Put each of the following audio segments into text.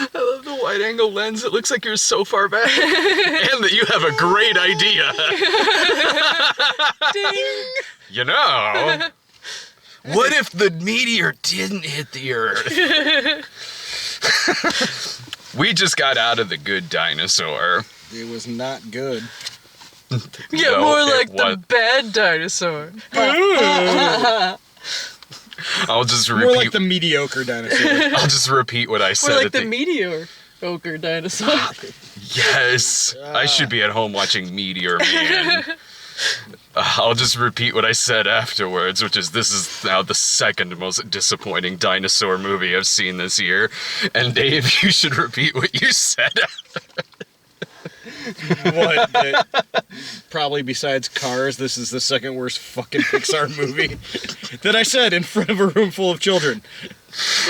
I love the wide-angle lens. It looks like you're so far back. And that you have a great idea. Ding! You know, what if the meteor didn't hit the Earth? We just got out of The Good Dinosaur. It was not good. Yeah, No, more it like the wasn't. bad dinosaur. I'll just More repeat. like the mediocre dinosaur. I'll just repeat what I said. More like at the mediocre dinosaur. Yes, I should be at home watching Meteor Man. I'll just repeat what I said afterwards, which is this is now the second most disappointing dinosaur movie I've seen this year. And Dave, you should repeat what you said. What? That probably besides Cars, this is the second worst fucking Pixar movie that I said in front of a room full of children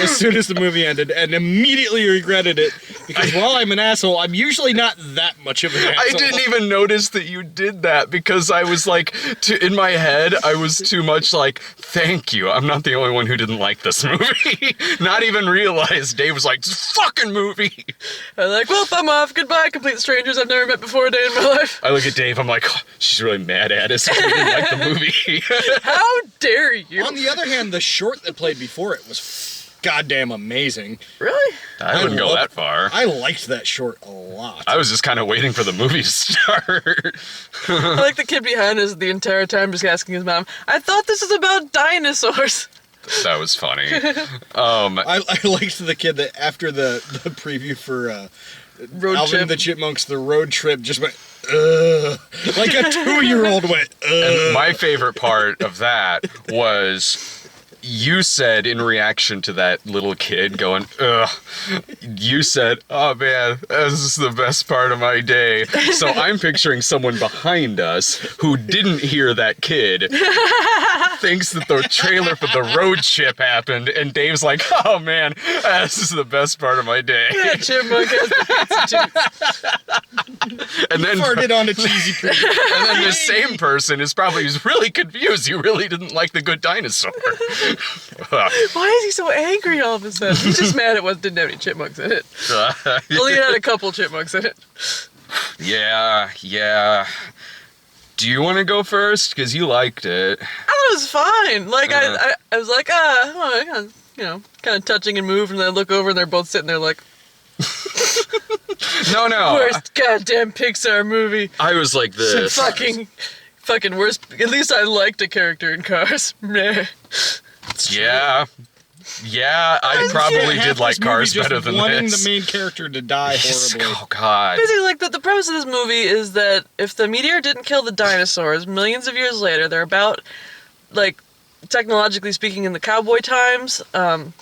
as soon as the movie ended, and immediately regretted it because while I'm an asshole, I'm usually not that much of an asshole. I didn't even notice that you did that because I was like, in my head, I was too much like, thank you. I'm not the only one who didn't like this movie. Not even realize Dave was like, this fucking movie. I'm like, well, I'm off. Goodbye, complete strangers I've never met before a day in my life. I look at Dave, I'm like, oh, she's really mad at us. She didn't like the movie. How dare you? On the other hand, the short that played before it was goddamn amazing. Really? I wouldn't go that far. I liked that short a lot. I was just kind of waiting for the movie to start. I like the kid behind us the entire time just asking his mom, I thought this was about dinosaurs. That was funny. I liked the kid that after the preview for Road Alvin trip. and the Chipmunks, the road trip just went, ugh. Like a 2-year-old went, ugh. And my favorite part of that was you said in reaction to that little kid going, ugh, you said, oh man, this is the best part of my day. So I'm picturing someone behind us who didn't hear that kid, thinks that the trailer for the road trip happened, and Dave's like, oh man, this is the best part of my day. Yeah, Chipmunk has the pizza juice. And then Farted on a cheesy pig. And then the same person is probably really confused. You really didn't like The Good Dinosaur. Why is he so angry all of a sudden? He's just mad it didn't have any chipmunks in it. Only it had a couple chipmunks in it. Yeah. Do you want to go first? Because you liked it. I thought it was fine. Like, I was like, kind of touching and moving, and then I look over and they're both sitting there like, No. worst goddamn Pixar movie. I was like this. Fucking worst. At least I liked a character in Cars. Meh. Yeah, I probably Half did like this movie Cars just better than wanting this. the main character to die horribly. Oh, God. Basically, like, the premise of this movie is that if the meteor didn't kill the dinosaurs, millions of years later, they're about, like, technologically speaking, in the cowboy times, and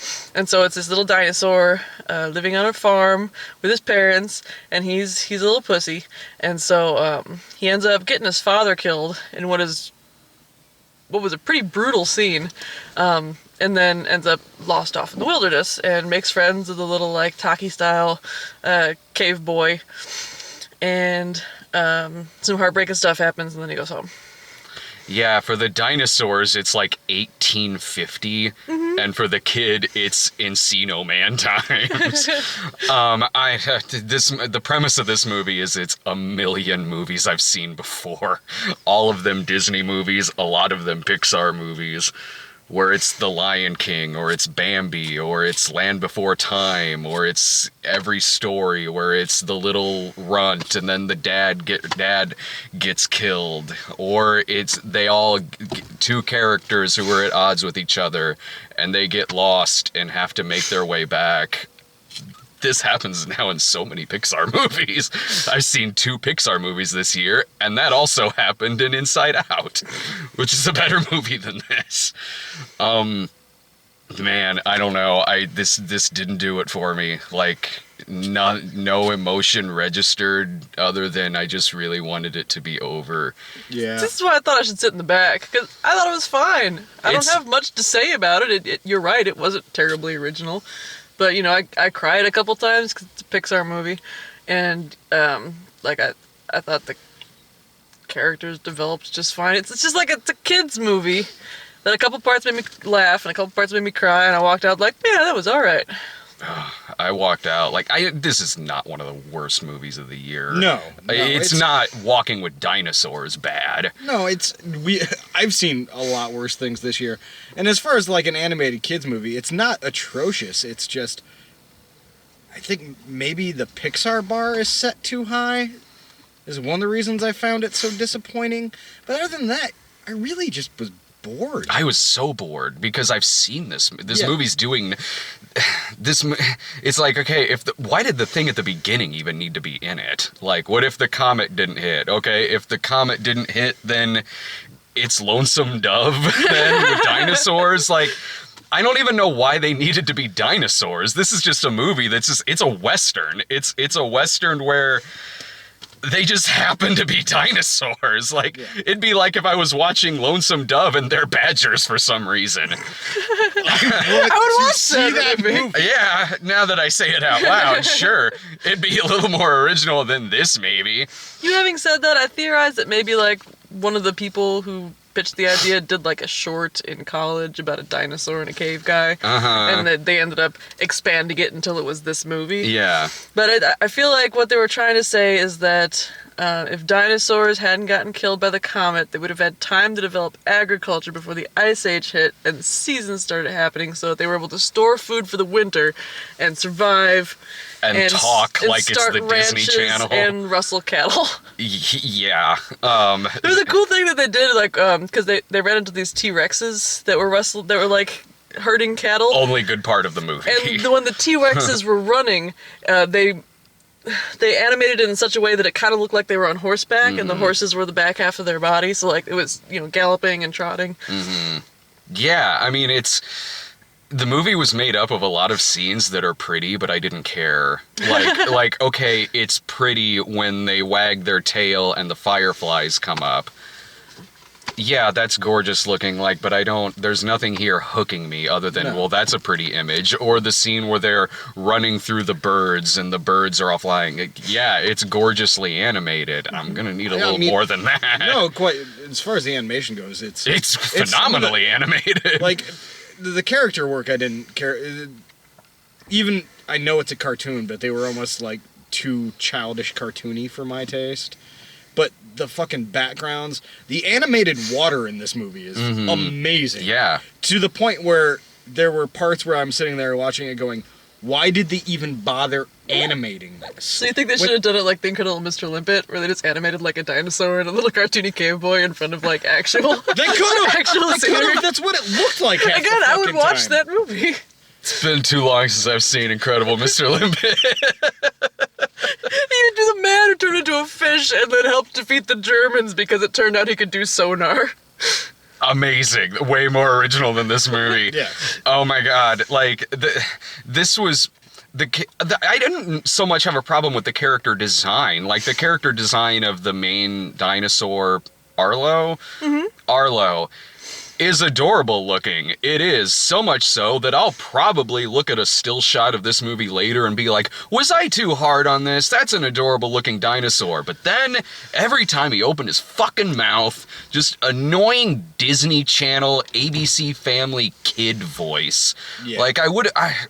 so it's this little dinosaur living on a farm with his parents, and he's a little pussy, and so he ends up getting his father killed in what was a pretty brutal scene, and then ends up lost off in the wilderness and makes friends with a little, like, Taki-style cave boy, and some heartbreaking stuff happens, and then he goes home. Yeah, for the dinosaurs, it's like 1850, and for the kid, it's Encino Man times. The premise of this movie is it's a million movies I've seen before. All of them Disney movies, a lot of them Pixar movies, where it's The Lion King, or it's Bambi, or it's Land Before Time, or it's Every Story, where it's the little runt and then the dad gets killed, or it's two characters who are at odds with each other and they get lost and have to make their way back. This happens now in so many Pixar movies. I've seen 2 Pixar movies this year, and that also happened in Inside Out, which is a better movie than this. Man, I don't know. This didn't do it for me. Like, no emotion registered other than I just really wanted it to be over. Yeah. This is why I thought I should sit in the back, because I thought it was fine. I don't have much to say about it. You're right, it wasn't terribly original. But, I cried a couple times because it's a Pixar movie. And, I thought the characters developed just fine. It's just like it's a kid's movie that a couple parts made me laugh and a couple parts made me cry. And I walked out like, yeah, that was all right. I walked out like this is not one of the worst movies of the year. No, it's not. Walking with Dinosaurs bad. No, I've seen a lot worse things this year. And as far as like an animated kids movie, it's not atrocious. It's just I think maybe the Pixar bar is set too high. Is one of the reasons I found it so disappointing. But other than that, I really just was bored. I was so bored because I've seen this. This movie's doing this. It's like, okay, why did the thing at the beginning even need to be in it? Like, what if the comet didn't hit? Okay, if the comet didn't hit, then it's Lonesome Dove. Then with dinosaurs, like. I don't even know why they needed to be dinosaurs. This is just a movie it's a Western. It's a Western where they just happen to be dinosaurs. Like, it'd be like if I was watching Lonesome Dove and they're badgers for some reason. I would watch that movie. Yeah, now that I say it out loud, sure. It'd be a little more original than this, maybe. You having said that, I theorized that maybe, like, one of the people who pitched the idea did, like, a short in college about a dinosaur and a cave guy. And that they ended up expanding it until it was this movie. Yeah. But I feel like what they were trying to say is that if dinosaurs hadn't gotten killed by the comet, they would have had time to develop agriculture before the Ice Age hit and the seasons started happening, so that they were able to store food for the winter and survive and talk like it's the Disney Channel and rustle cattle. Yeah. There was a cool thing that they did, like, because they ran into these T-Rexes that were like herding cattle. Only good part of the movie. And when the T-Rexes were running, they animated it in such a way that it kind of looked like they were on horseback, and the horses were the back half of their body, so like it was, galloping and trotting. Yeah, I mean, the movie was made up of a lot of scenes that are pretty, but I didn't care. Like, okay, it's pretty when they wag their tail and the fireflies come up. Yeah, that's gorgeous looking, but there's nothing here hooking me other than, well, that's a pretty image. Or the scene where they're running through the birds and the birds are all flying. Yeah, it's gorgeously animated. I'm going to need a little more than that. No, quite. As far as the animation goes, it's phenomenally animated. Like, the character work I didn't care. Even, I know it's a cartoon, but they were almost, too childish cartoony for my taste. But the fucking backgrounds, the animated water in this movie is amazing. Yeah. To the point where there were parts where I'm sitting there watching it going, why did they even bother animating this? So you think they should have done it like the Incredible Mr. Limpet, where they just animated like a dinosaur and a little cartoony cave boy in front of actual... They could have! Actual scenery. That's what it looked like half Again, the I would watch time. that movie. It's been too long since I've seen Incredible Mr. Limpet. He could do the man who turned into a fish and then helped defeat the Germans because it turned out he could do sonar. Amazing. Way more original than this movie. Yeah. Oh my god. This was... I didn't so much have a problem with the character design. The character design of the main dinosaur, Arlo. Arlo is adorable looking. It is, so much so that I'll probably look at a still shot of this movie later and be like, was I too hard on this? That's an adorable looking dinosaur. But then, every time he opened his fucking mouth, just annoying Disney Channel, ABC Family kid voice. Yeah.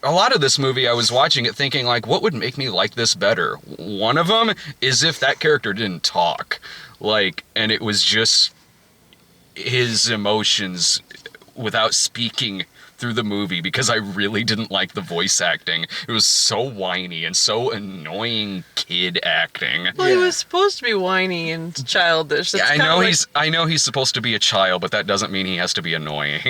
A lot of this movie, I was watching it thinking, what would make me like this better? One of them is if that character didn't talk. And it was just his emotions without speaking through the movie, because I really didn't like the voice acting. It was so whiny and so annoying kid acting. Well, he was supposed to be whiny and childish. Yeah, I know he's supposed to be a child, but that doesn't mean he has to be annoying.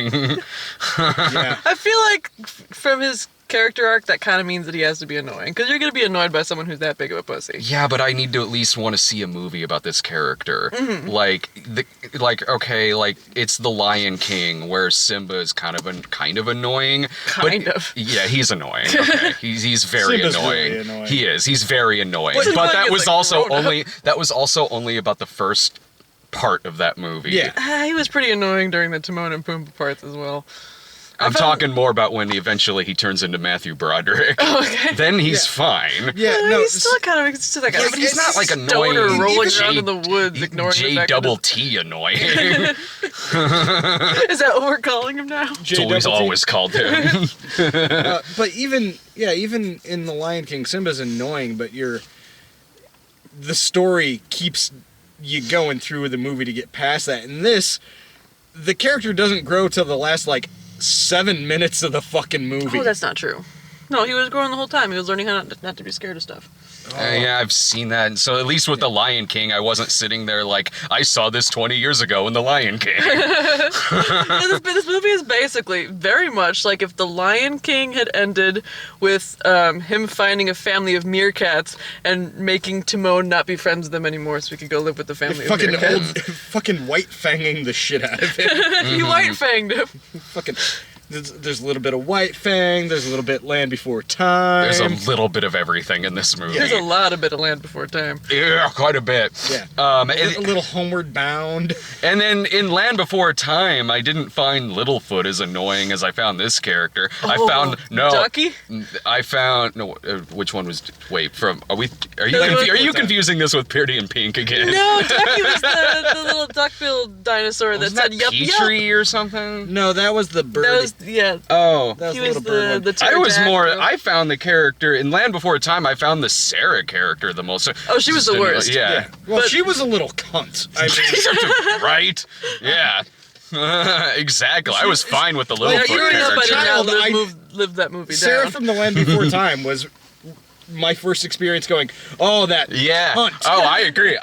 Yeah. I feel like from his character arc, that kind of means that he has to be annoying, because you're going to be annoyed by someone who's that big of a pussy. Yeah, but I need to at least want to see a movie about this character. It's The Lion King, where Simba is kind of annoying. Yeah, he's annoying. Okay. He's very Simba's annoying. really annoying. He is. He's very annoying. But that was also only about the first part of that movie. Yeah. He was pretty annoying during the Timon and Pumbaa parts as well. I'm talking more about when eventually he turns into Matthew Broderick. Oh, okay. Then he's fine. Yeah, no, he's still kind of but he's not annoying. Stoner rolling around in the woods, ignoring the fact J-double-T annoying. Is that what we're calling him now? It's what we've always called him. But even in The Lion King, Simba's annoying, but the story keeps you going through the movie to get past that. In this, the character doesn't grow till the last, 7 minutes of the fucking movie. Oh, that's not true. No, he was growing the whole time. He was learning how not to be scared of stuff. Yeah, I've seen that. And so at least with The Lion King, I wasn't sitting there like, I saw this 20 years ago in The Lion King. This movie is basically very much like if The Lion King had ended with him finding a family of meerkats and making Timon not be friends with them anymore so he could go live with the family of meerkats. Fucking white-fanging the shit out of it. He white-fanged him. Fucking... There's a little bit of White Fang. There's a little bit Land Before Time. There's a little bit of everything in this movie. There's a lot of bit of Land Before Time. Yeah, quite a bit. Yeah. A little Homeward Bound. And then in Land Before Time, I didn't find Littlefoot as annoying as I found this character. Ducky? Which one was? Wait, are you confusing this with Pretty in Pink again? No, Ducky was the little duck-billed dinosaur that said yup yup. Petrie or something? No, that was the bird. That was, yeah. Oh. That was He the was little bird the one. I found the character in Land Before Time. I found the Sarah character the most. Oh, she was the worst. Yeah. Well, But- she was a little cunt. I mean, Right? Yeah. Exactly. I was fine with the Like, Littlefoot Growing up, I character. did not Child, live that movie Sarah down. from The Land Before Time was my first experience going, oh, that Yeah. cunt. Oh, I agree.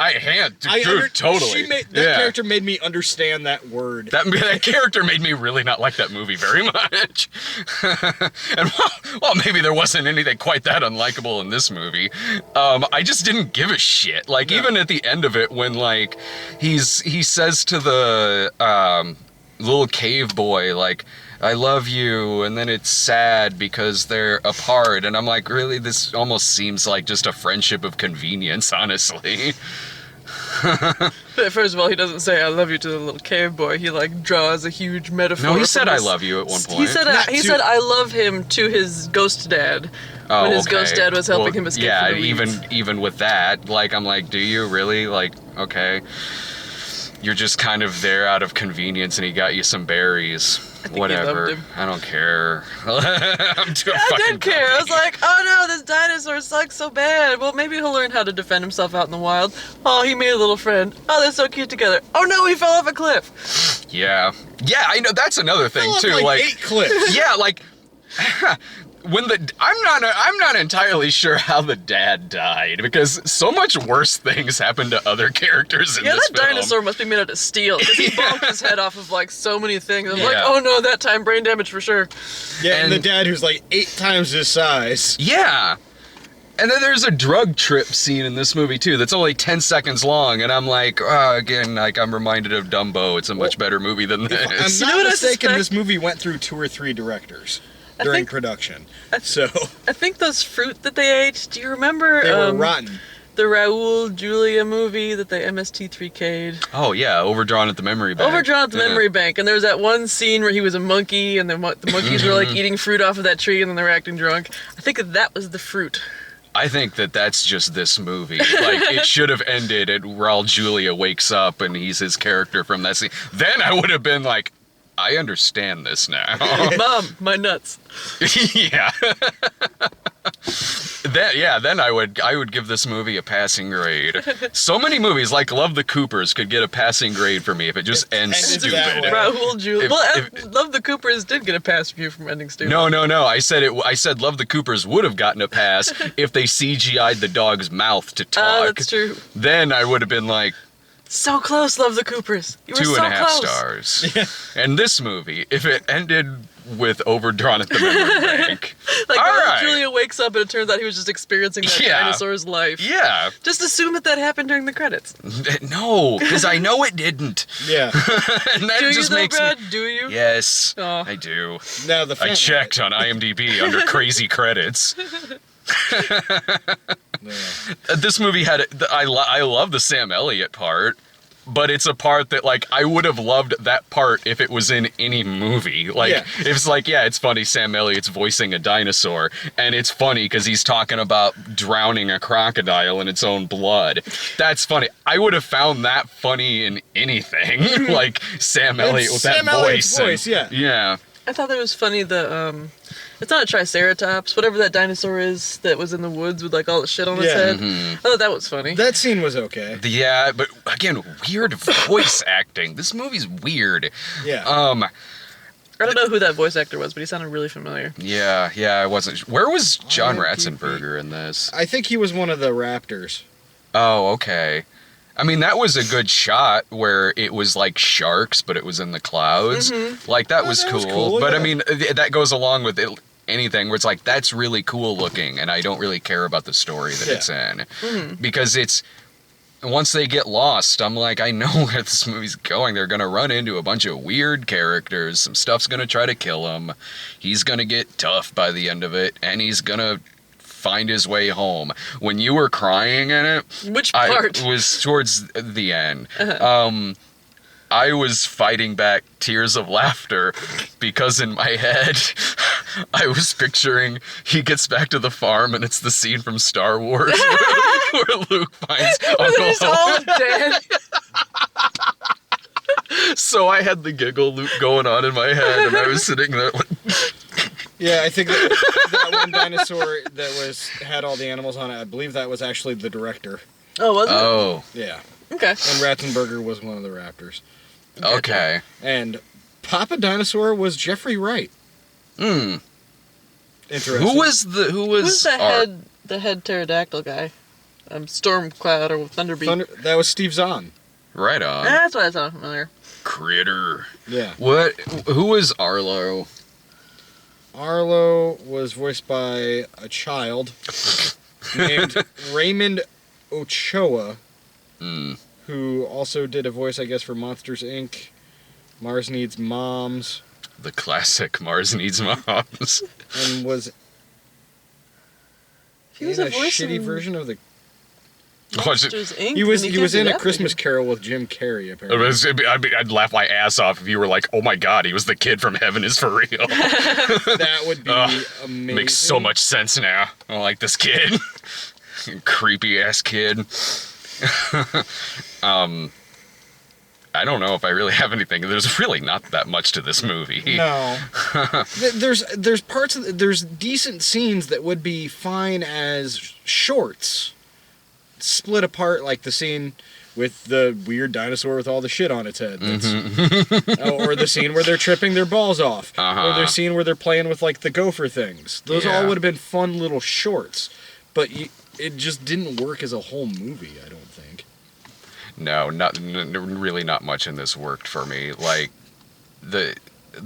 Totally. That character made me understand that word. That character made me really not like that movie very much. And while maybe there wasn't anything quite that unlikable in this movie, I just didn't give a shit. Like, even at the end of it, when, he says to the little cave boy, I love you, and then it's sad because they're apart, and I'm like, really, this almost seems like just a friendship of convenience, honestly. But first of all, he doesn't say "I love you" to the little cave boy. He draws a huge metaphor. No, he said from "I his- love you" at one point. He said "I love him" to his ghost dad. Oh, when his okay. ghost dad was helping him escape Yeah, from the weeds. even with that, I'm like, do you really? Okay. You're just kind of there out of convenience, and he got you some berries. think he Whatever. loved him. I don't care. I'm too I fucking did care. I was grumpy. like, oh no, this dinosaur sucks so bad. Well, maybe he'll learn how to defend himself out in the wild. Oh, he made a little friend. Oh, they're so cute together. Oh no, he fell off a cliff. Yeah, I know. That's another thing Fell off, too. 8 clips. Yeah, when I'm not entirely sure how the dad died, because so much worse things happened to other characters in Yeah, this that film. dinosaur must be made out of steel because he bonked his head off of so many things. I'm like, Yeah. oh no, that time brain damage for sure. Yeah, and the And- dad who's 8 times his size. Yeah. And then there's a drug trip scene in this movie too that's only 10 seconds long, and I'm like, again, I'm reminded of Dumbo. It's a much better movie than I'm this. You know not what I mistaken, suspect? this movie went through 2 or 3 directors during think- production. I think those fruit that they ate. Do you remember They were rotten. the Raul Julia movie that they MST3K'd? Oh yeah, overdrawn at the memory bank. Overdrawn at the Yeah. memory bank, and there was that one scene where he was a monkey, and then the monkeys were eating fruit off of that tree, and then they were acting drunk. I think that was the fruit. I think that's just this movie. It should have ended at Raul Julia wakes up and he's his character from that scene. Then I would have been like, I understand this now. Mom, my nuts. Yeah. Then I would give this movie a passing grade. So many movies like Love the Coopers could get a passing grade for me if it just ends ended that stupid. way. Raul Julia. If- Love the Coopers did get a pass review from ending stupid. No. I said Love the Coopers would have gotten a pass if they CGI'd the dog's mouth to talk. Oh, that's true. Then I would have been like, So close, Love the Coopers. You were 2.5 so close. stars. And this movie, if it ended with overdrawn at the memory bank, Like, all Raul right. Julia wakes up and it turns out he was just experiencing that Yeah. dinosaur's life. Yeah. Just assume that happened during the credits. No, because I know it didn't. Yeah. And that Do you just though, makes Brad? me... Do you? Yes, Oh. I do. Now the I checked on IMDb under crazy credits. This movie had... I love the Sam Elliott part. but it's a part that, like, I would have loved that part if it was in any movie. Like, Yeah. it's like, yeah, it's funny Sam Elliott's voicing a dinosaur, and it's funny because he's talking about drowning a crocodile in its own blood. That's funny. I would have found that funny in anything. Like, Sam Elliott with Sam that Elliott's voice. voice, yeah. Yeah. I thought that was funny. It's not a triceratops, whatever that dinosaur is that was in the woods with like all the shit on its Yeah. head. I thought that was funny. That scene was okay. Yeah, but again, weird voice acting. This movie's weird. Yeah. I don't know who that voice actor was, but he sounded really familiar. Yeah, I wasn't. Where was John IMDb. Ratzenberger in this? I think he was one of the raptors. Oh, okay. I mean, that was a good shot where it was like sharks, but it was in the clouds. Like, that was that was cool. cool, But I yeah. mean, that goes along with anything where it's like, that's really cool looking, and I don't really care about the story that it's in. Because once they get lost, I'm like, I know where this movie's going. They're going to run into a bunch of weird characters. Some stuff's going to try to kill him. He's going to get tough by the end of it, and he's going to find his way home. When you were crying in it, Which part? it was towards the end. I was fighting back tears of laughter because in my head, I was picturing he gets back to the farm and it's the scene from Star Wars where Luke finds Where they're Uncle just all Owen. dead. So I had the giggle loop going on in my head, and I was sitting there like, Yeah, I think that one dinosaur that had all the animals on it, I believe that was actually the director. Oh, was it? oh, Yeah. Okay. And Ratzenberger was one of the raptors. okay. And Papa Dinosaur was Jeffrey Wright. Interesting. Who was Who's the head pterodactyl guy? Stormcloud or Thunderbeak. That was Steve Zahn. Right on. That's why I sounded familiar. Critter. Yeah. Who was Arlo? Arlo was voiced by a child named Raymond Ochoa, who also did a voice, I guess, for Monsters, Inc., Mars Needs Moms, The classic Mars Needs Moms. and was He was in a a voice shitty in version of the... Monsters, Inc. He was and he was can't in do A that Christmas again. Carol with Jim Carrey, apparently. I'd laugh my ass off if you were like, oh my god, he was the kid from Heaven is for Real. That would be amazing. Makes so much sense now. I don't like this kid. Creepy ass kid. I don't know if I really have anything. There's really not that much to this movie. No. There's decent scenes that would be fine as shorts. Split apart, like the scene with the weird dinosaur with all the shit on its head. Or the scene where they're tripping their balls off. Or the scene where they're playing with like the gopher things. Those all would have been fun little shorts. But it just didn't work as a whole movie, I don't think. No, really not much in this worked for me. Like, the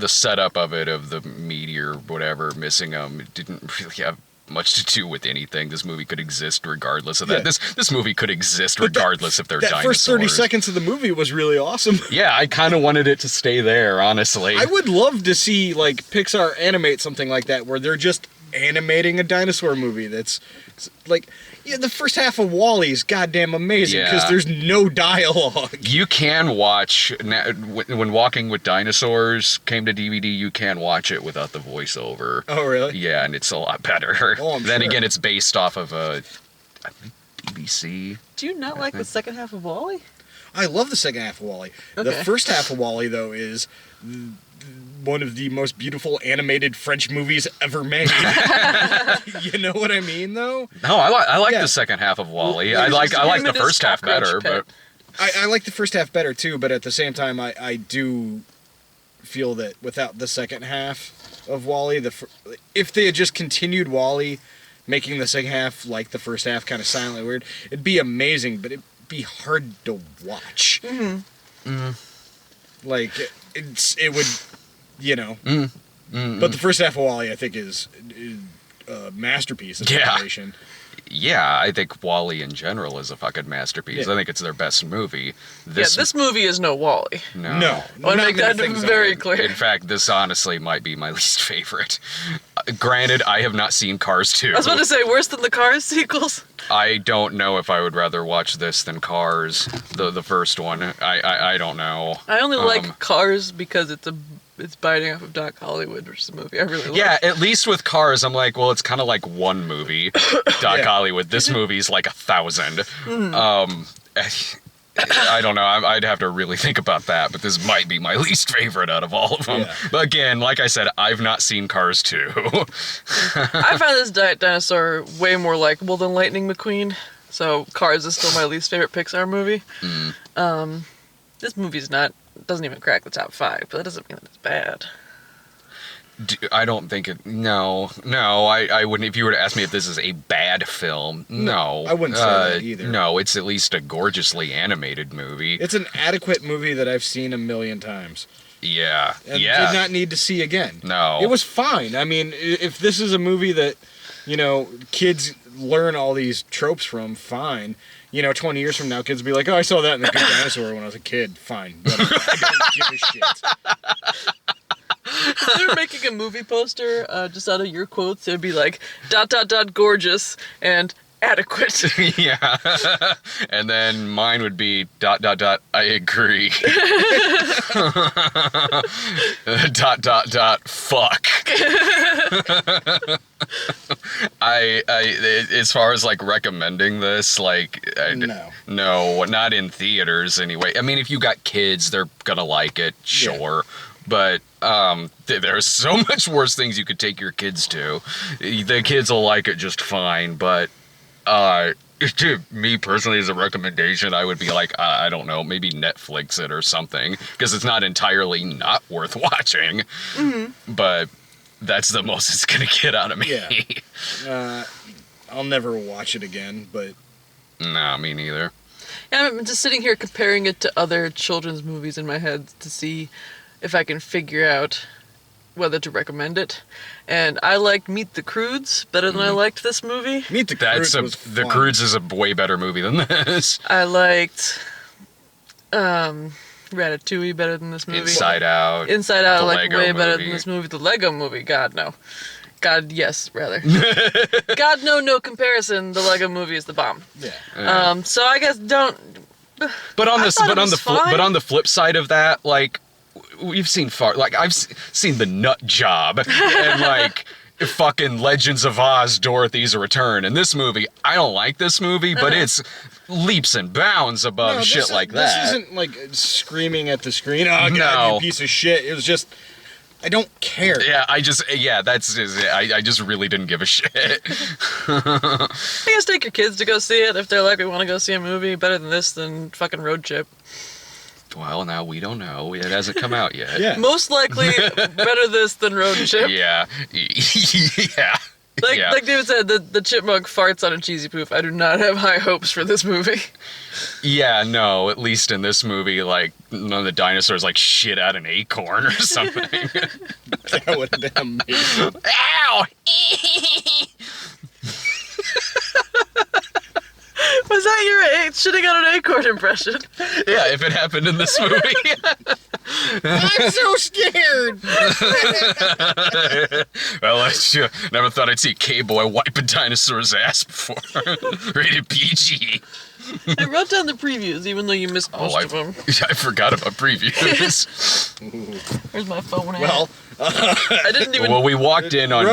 setup of it, of the meteor, whatever, missing them, it didn't really have much to do with anything. This movie could exist regardless of that. This movie could exist regardless if they're that dinosaurs. First 30 seconds of the movie was really awesome. Yeah, I kind of wanted it to stay there, honestly. I would love to see like Pixar animate something like that where they're just animating a dinosaur movie that's like, yeah, the first half of WALL-E is goddamn amazing because Yeah. there's no dialogue. You can watch, when Walking with Dinosaurs came to DVD, you can watch it without the voiceover. Oh, really? Yeah, and it's a lot better. Oh, I'm Then sure. again, it's based off of I think BBC. Do you not like the second half of WALL-E? I love the second half of WALL-E. The Okay. first half of WALL-E, though, is one of the most beautiful animated French movies ever made. You know what I mean, though? No, I like Yeah. the second half of WALL-E. Well, I like the Pyramid is first half cockroach better, pit. but I like the first half better, too, but at the same time, I do feel that without the second half of WALL-E, if they had just continued WALL-E, making the second half like the first half, kind of silently weird, it'd be amazing, but it'd be hard to watch. Like, it would, you know. But the first half of WALL-E, I think, is a masterpiece of Yeah. animation. yeah, I think WALL-E in general is a fucking masterpiece. Yeah. I think it's their best movie. This movie is no WALL-E. no. No. I want to not make many that things very are. clear. In fact, this honestly might be my least favorite. Granted, I have not seen Cars 2. I was about to say, worse than the Cars sequels. I don't know if I would rather watch this than Cars, the first one. I don't know. I only like Cars because it's biting off of Doc Hollywood, which is a movie I really like. Yeah, at least with Cars, I'm like, well, it's kind of like one movie, Doc Hollywood. This movie's like 1,000. I don't know. I'd have to really think about that, but this might be my least favorite out of all of them. Yeah. But again, like I said, I've not seen Cars 2. I found this Dinosaur way more likable than Lightning McQueen, so Cars is still my least favorite Pixar movie. This movie's doesn't even crack the top 5, but that doesn't mean that it's bad. I don't think it. No, I wouldn't. If you were to ask me if this is a bad film, no. I wouldn't say that either. No, it's at least a gorgeously animated movie. It's an adequate movie that I've seen 1,000,000 times. Yeah, and did not need to see again. No. It was fine. I mean, if this is a movie that, kids learn all these tropes from, fine. 20 years from now, kids will be like, oh, I saw that in The Good Dinosaur when I was a kid. Fine. But I don't give a shit. If they were making a movie poster just out of your quotes, it'd be like, ... gorgeous, and adequate. Yeah. And then mine would be ... I agree. ... fuck. I as far as like recommending this, like no, not in theaters anyway. I mean, if you got kids, they're gonna like it, sure. Yeah. But there's so much worse things you could take your kids to. The kids will like it just fine, but to me personally, as a recommendation, I would be like, I don't know, maybe Netflix it or something, because it's not entirely not worth watching. Mm-hmm. But that's the most it's gonna get out of me. Yeah. I'll never watch it again, but... No, me neither. Yeah, I'm just sitting here comparing it to other children's movies in my head to see if I can figure out whether to recommend it. And I liked Meet the Croods better than I liked this movie. Meet the Croods was The Croods is a way better movie than this. I liked Ratatouille better than this movie. Inside Out I like way better than this movie. The Lego Movie, God no. God, yes, rather. God, no comparison. The Lego Movie is the bomb. Yeah. So I guess don't... But on the flip side of that, like, we've seen I've seen The Nut Job and like fucking Legends of Oz, Dorothy's Return. And this movie, I don't like this movie, but it's leaps and bounds above shit like that. This isn't like screaming at the screen, oh God, you piece of shit. It was just, I don't care. Yeah, I just really didn't give a shit. I guess take your kids to go see it if they're like, we want to go see a movie better than this than fucking Road Trip. Well, now we don't know. It hasn't come out yet. Yeah. Most likely better this than Road Trip. Yeah. Yeah. Like David said, the chipmunk farts on a cheesy poof. I do not have high hopes for this movie. Yeah, no, at least in this movie, like, none of the dinosaurs, like, shit out an acorn or something. That would have been amazing. Ow! Was that your shitting on an acorn impression? Yeah, if it happened in this movie. I'm so scared! Well, I never thought I'd see a K-boy wipe a dinosaur's ass before. Rated PG. I wrote down the previews, even though you missed most of them. I forgot about previews. Where's my phone at? Well, I didn't even. Well, we walked in on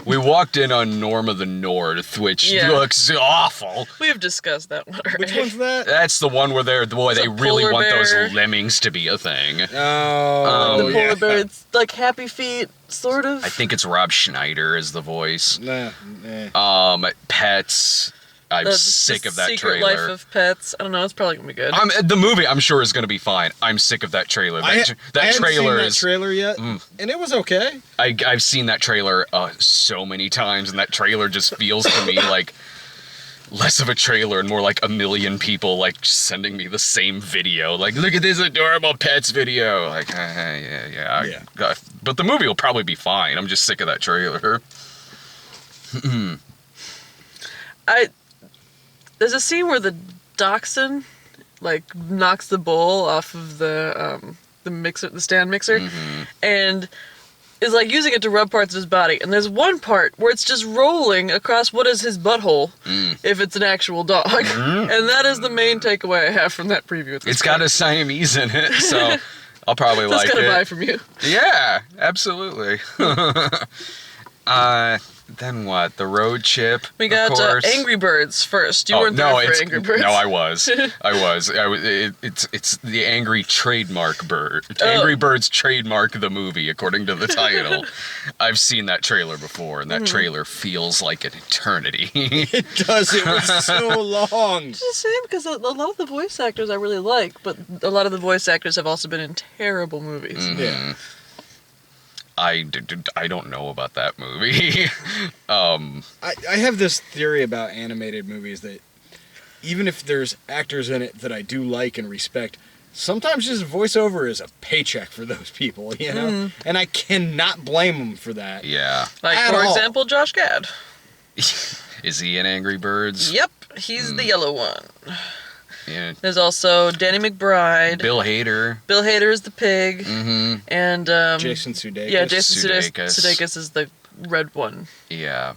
We walked in on Norm of the North, which looks awful. We have discussed that one already. Which one's that? That's the one where they really want those lemmings to be a thing. Oh, the polar bear. It's like Happy Feet, sort of. I think it's Rob Schneider is the voice. Pets. I'm sick of that Secret trailer. Life of Pets. I don't know. It's probably gonna be good. The movie, I'm sure, is gonna be fine. I'm sick of that trailer. I haven't seen that trailer yet, and it was okay. I've seen that trailer so many times, and that trailer just feels to me like less of a trailer and more like a million people like sending me the same video. Like, look at this adorable pets video. Like, yeah. But the movie will probably be fine. I'm just sick of that trailer. There's a scene where the dachshund like knocks the bowl off of the mixer, the stand mixer, and is like using it to rub parts of his body, and there's one part where it's just rolling across what is his butthole, if it's an actual dog, and that is the main takeaway I have from that preview. It's got a Siamese in it, so I'll probably like That's it. gonna buy from you. Yeah, absolutely. Then what? The road chip. We got of course. Angry Birds first. You weren't there for Angry Birds. No, I was. It's the Angry Trademark Bird. Angry Birds trademark the movie, according to the title. I've seen that trailer before, and that trailer feels like an eternity. It does. It was so long. It's a shame because a lot of the voice actors I really like, but a lot of the voice actors have also been in terrible movies. Yeah. I don't know about that movie. I have this theory about animated movies that even if there's actors in it that I do like and respect, sometimes just voiceover is a paycheck for those people, you know? And I cannot blame them for that. Yeah. Like, At for all. example, Josh Gad. Is he in Angry Birds? Yep, he's the yellow one. Yeah. There's also Danny McBride. Bill Hader. Bill Hader is the pig. Mm-hmm. And, Jason Sudeikis. yeah, Jason Sudeikis. Sudeikis is the red one. Yeah.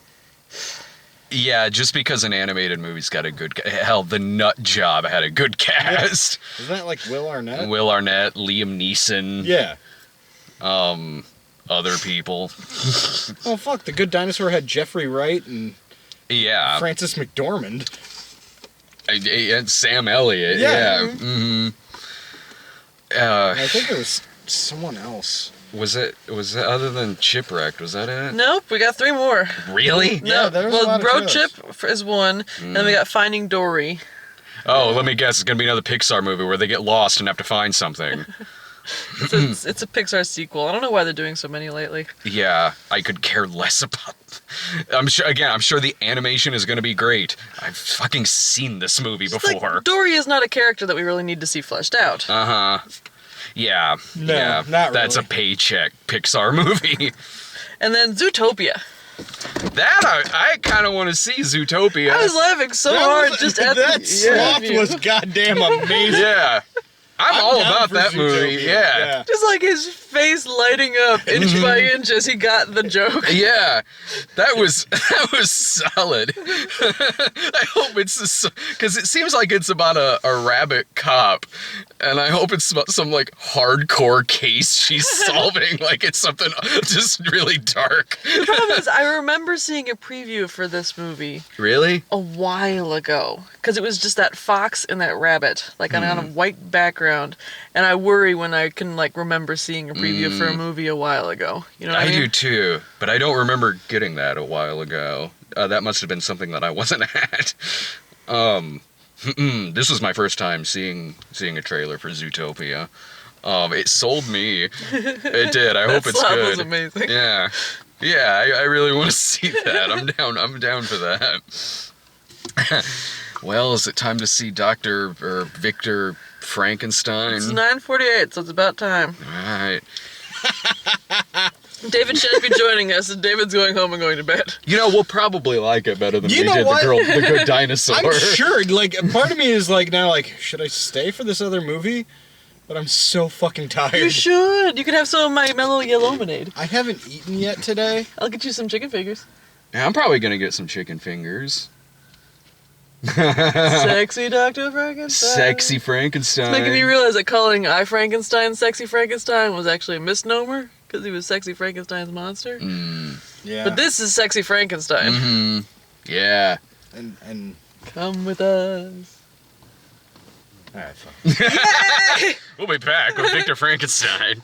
Yeah, just because an animated movie's got a good... Hell, The Nut Job had a good cast. Isn't that like Will Arnett? Will Arnett, Liam Neeson, Yeah. other people. Oh, fuck. The Good Dinosaur had Jeffrey Wright and Yeah. Francis McDormand. And Sam Elliott. Yeah. Yeah. Mm-hmm. And I think there was someone else. Was it other than Chipwrecked? Was that it? Nope, we got 3 more. Really? Yeah, there was a lot of Road trailers. Trip is one, and then we got Finding Dory. Oh, let me guess. It's gonna be another Pixar movie where they get lost and have to find something. It's a Pixar sequel. I don't know why they're doing so many lately. Yeah, I could care less about. I'm sure the animation is gonna be great. I've fucking seen this movie It's before. like, Dory is not a character that we really need to see fleshed out. Uh-huh. Yeah. No, yeah. not That's a really. paycheck Pixar movie. And then Zootopia. That I kind of want to see Zootopia. I was laughing so hard just at that the sloth preview. was goddamn amazing. Yeah. I'm all down about for that movie. Zootopia. Yeah. Just like his face lighting up inch by inch as he got the joke. Yeah, that was solid. I hope it's because it seems like it's about a rabbit cop, and I hope it's about some like hardcore case she's solving. Like it's something just really dark. The problem is, I remember seeing a preview for this movie Really? a while ago because it was just that fox and that rabbit, like on a white background, and I worry when I can like remember seeing a preview for a movie a while ago. You know what I I mean? do too, but I don't remember getting that a while ago. That must have been something that I wasn't at. This was my first time seeing a trailer for Zootopia. It sold me. It did. I hope it's Sloth good. was amazing. Yeah. Yeah, I really want to see that. I'm down for that. Well, is it time to see Dr. or Victor Frankenstein? It's 9:48, so it's about time. All right. David shan't be joining us, and David's going home and going to bed. You know, we'll probably like it better than You we know did what? the Good Dinosaur. I'm sure. Like, part of me is like now, like, should I stay for this other movie? But I'm so fucking tired. You should. You can have some of my mellow yellow lemonade. I haven't eaten yet today. I'll get you some chicken fingers. Yeah, I'm probably gonna get some chicken fingers. Sexy Dr. Frankenstein. Sexy Frankenstein. It's making me realize that calling I Frankenstein Sexy Frankenstein was actually a misnomer because he was Sexy Frankenstein's monster. Yeah. But this is Sexy Frankenstein. Mm-hmm. Yeah. And Come with us. all right, fuck. We'll be back with Victor Frankenstein.